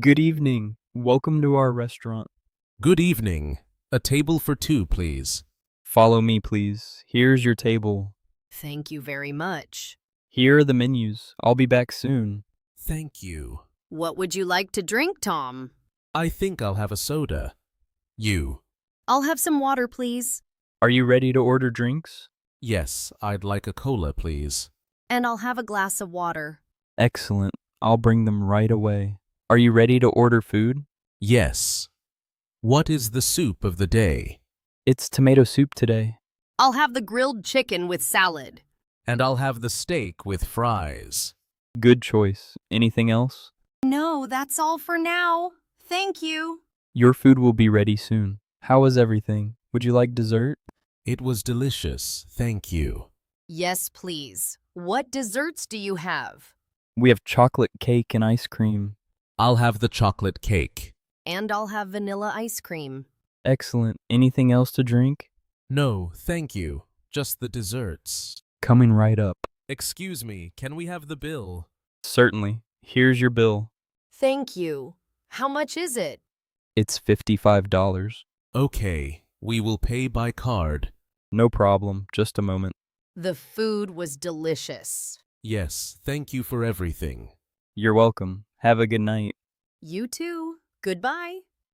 Good evening. Welcome to our restaurant. Good evening. A table for two, please. Follow me, please. Here's your table. Thank you very much. Here are the menus. I'll be back soon. Thank you. What would you like to drink, Tom? I think I'll have a soda. You? I'll have some water, please. Are you ready to order drinks? Yes, I'd like a cola, please. And I'll have a glass of water. Excellent. I'll bring them right away. Are you ready to order food? Yes. What is the soup of the day? It's tomato soup today. I'll have the grilled chicken with salad. And I'll have the steak with fries. Good choice. Anything else? No, that's all for now. Thank you. Your food will be ready soon. How was everything? Would you like dessert? It was delicious, thank you. Yes, please. What desserts do you have? We have chocolate cake and ice cream. I'll have the chocolate cake. And I'll have vanilla ice cream. Excellent. Anything else to drink? No, thank you. Just the desserts. Coming right up. Excuse me, can we have the bill? Certainly. Here's your bill. Thank you. How much is it? It's $55. Okay, we will pay by card. No problem. Just a moment. The food was delicious. Yes, thank you for everything. You're welcome. Have a good night. You too. Goodbye.